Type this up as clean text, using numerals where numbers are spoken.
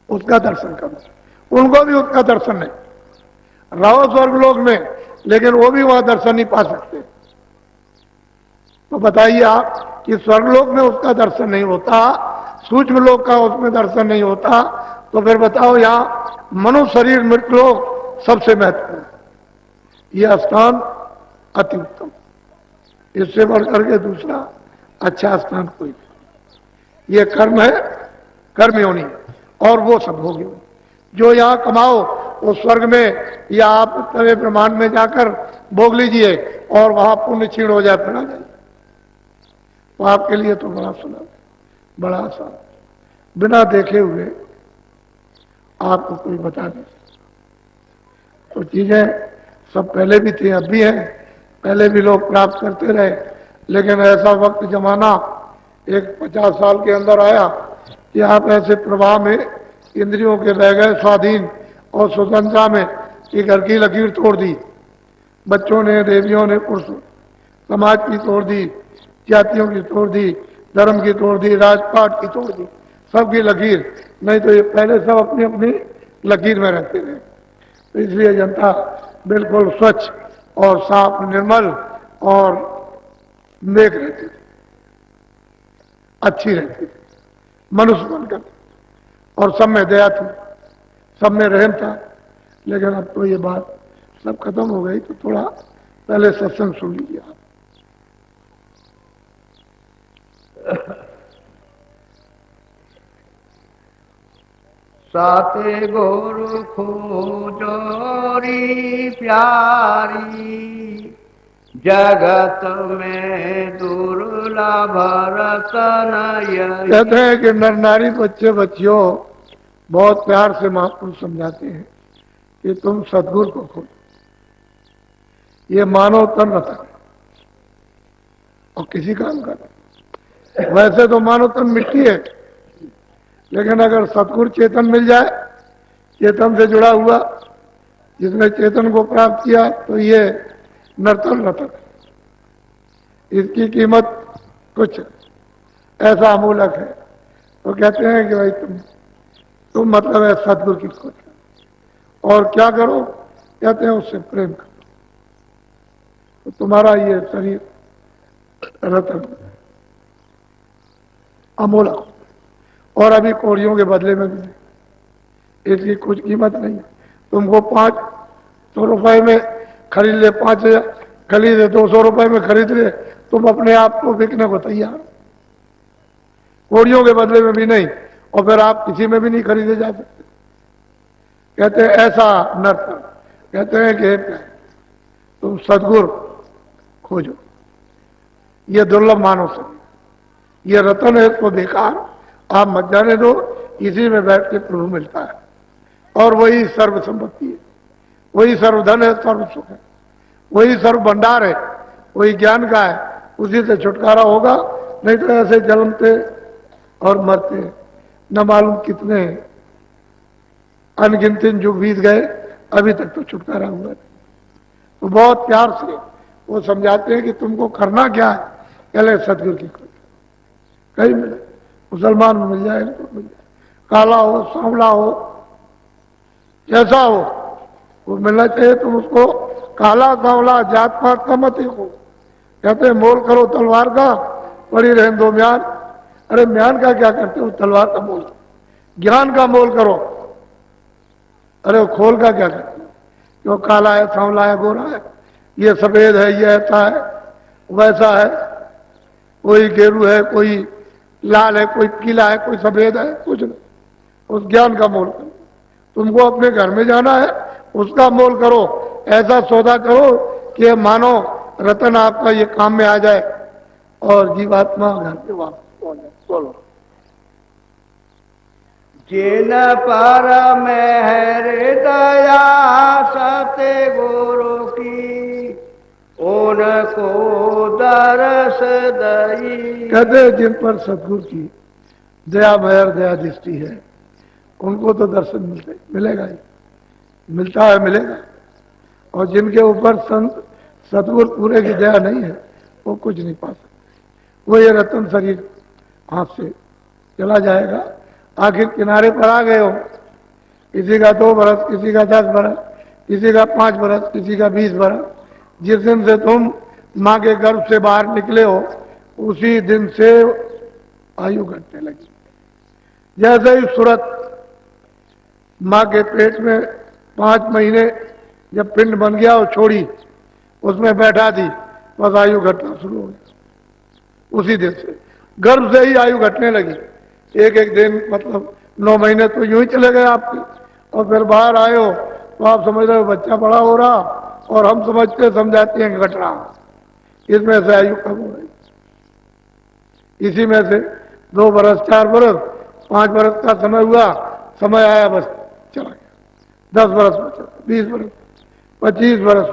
उसका दर्शन करो। उनको भी उसका दर्शन नहीं। रहो स्वर्गलोक में, लेकिन वो भी वहां दर्शन नहीं पा सकते। तो बताइए आप कि स्वर्गलोक में उसका दर्शन नहीं होता, सूक्ष्म लोक का उसमें दर्शन नहीं होता, तो फिर बताओ यहां मनुष्य शरीर मृतलोक सबसे महत्वपूर्ण। यह स्थान अति उत्तम, इससे बढ़कर के दूसरा अच्छा स्थान कोई नहीं। ये कर्म है, कर्म योनि, और वो सब होगी। जो यहां कमाओ वो स्वर्ग में या आप तवे ब्रह्मांड में जाकर भोग लीजिए, और वहां पुण्य क्षीण हो जाए फिर आ जाए। तो आपके लिए तो बड़ा सुलभ है, बड़ा आसान, बिना देखे हुए आपको कोई बता नहीं सकता। तो चीजें सब पहले भी थी, अब भी है, पहले भी लोग प्राप्त करते रहे, लेकिन ऐसा वक्त जमाना एक 50 साल के अंदर आया कि आप ऐसे प्रवाह में इंद्रियों के बह गए स्वाधीन और स्वतंत्रता में कि घर की लकीर तोड़ दी। बच्चों ने, देवियों ने, पुरुषों, समाज की तोड़ दी, जातियों की तोड़ दी, धर्म की तोड़ दी, राजपाट की तोड़ दी, सबकी लकीर। नहीं तो ये पहले सब अपनी अपनी लकीर में रहते थे। तो इसलिए जनता बिल्कुल स्वच्छ और साफ, निर्मल और नेक रहती थी, अच्छी रहती थी, मनुष्य बनकर, और सब में दया थी, सब में रहम था। लेकिन अब तो ये बात सब खत्म हो गई। तो थोड़ा पहले सत्संग सुन लीजिए आप। साते गुरु खोजोरी प्यारी, जगत में दुर्लभ रतन यही। कहते हैं कि नर नारी, बच्चे बच्चियों बहुत प्यार से महापुरुष समझाते हैं कि तुम सदगुरु को खोजो। ये मानव तन रतन है और किसी काम का नहीं। वैसे तो मानव तन मिट्टी है, लेकिन अगर सदगुरु चेतन मिल जाए, चेतन से जुड़ा हुआ, जिसने चेतन को प्राप्त किया, तो ये नर्तन रतन है। इसकी कीमत कुछ ऐसा अमूलक है। तो कहते हैं कि भाई तुम मतलब है सदगुरु की खोज करो। और क्या करो? कहते हैं उससे प्रेम करो, तो तुम्हारा ये शरीर रतन अमूलक, और अभी कोड़ियों के बदले में भी इसकी कुछ कीमत नहीं है। तुमको 500 रुपए में खरीद ले, 5000 खरीदे, 200 रुपए में खरीद ले, तुम अपने आप को बिकने को तैयार हो, कोड़ियों के बदले में भी नहीं, और फिर आप किसी में भी नहीं खरीदे जा सकते। कहते हैं ऐसा नर्तन, कहते हैं कि तुम सदगुरु खोजो। ये दुर्लभ मानव शरीर, ये रतन है, इसको बेकार आप मत जाने दो। इसी में बैठ के प्रभु मिलता है, और वही सर्व संपत्ति है, वही सर्वधन है, सर्व सुख है, वही सर्व भंडार है, वही ज्ञान का है। उसी से छुटकारा होगा। नहीं तो ऐसे जन्मते और मरते न मालूम कितने अनगिनत युग बीत गए, अभी तक तो छुटकारा हुआ नहीं। तो बहुत प्यार से वो समझाते हैं कि तुमको करना क्या है। पहले सदगुरु की खोज, कहीं मिले, मुसलमान में मिल जाए, तो मिल जाए, काला हो, सांवला हो, जैसा हो, वो मिलना चाहिए। तुम उसको काला सांवला जात पात का मत देखो। कहते हैं मोल करो तलवार का, पड़ी रहे दो म्यान। अरे म्यान का क्या करते हो? तलवार का मोल। ज्ञान का मोल करो। अरे वो खोल का क्या करते हो? जो काला है, सांवला है, गोरा है, ये सफेद है, ये ऐसा है, वैसा है, कोई गेरू है, कोई लाल है, कोई पीला है, कोई सफेद है, कुछ नहीं। उस ज्ञान का मोल करो। तुमको अपने घर में जाना है, उसका मोल करो। ऐसा सौदा करो कि मानो रतन आपका ये काम में आ जाए और जीवात्मा घर पे वापस पहुंच जाए। बोलो। जिन पर मेहर दया सते गुरु की, उनको दरस दई। कहते जिन पर सदगुरु की दया मेहर दया दृष्टि है, उनको तो दर्शन मिलेगा ही, मिलता है, मिलेगा। और जिनके ऊपर संत सदगुरु पूरे की दया नहीं है, वो कुछ नहीं पा सकते। वो ये रतन शरीर हाथ से चला जाएगा। आखिर किनारे पर आ गए हो किसी का 2 बरस, किसी का 10 बरस, किसी का 5 बरस, किसी का 20 बरस। जिस दिन से तुम माँ के गर्भ से बाहर निकले हो उसी दिन से आयु घटने लगी। जैसे ही सूरत माँ के पेट में 5 महीने जब पिंड बन गया और छोड़ी, उसमें बैठा दी, बस आयु घटना शुरू हो गया। उसी दिन से गर्भ से ही आयु घटने लगी। एक एक दिन मतलब 9 महीने तो यूं ही चले गए आपके, और फिर बाहर आए हो तो आप समझ रहे हो बच्चा बड़ा हो रहा, और हम समझते समझाते हैं घट रहा। इसमें से आयु कम हो रही। इसी में से 2 बरस, 4 बरस, 5 बरस का समय हुआ, समय आया बस चला गया। 10 बरस में चला, 20 बरस, 25 बरस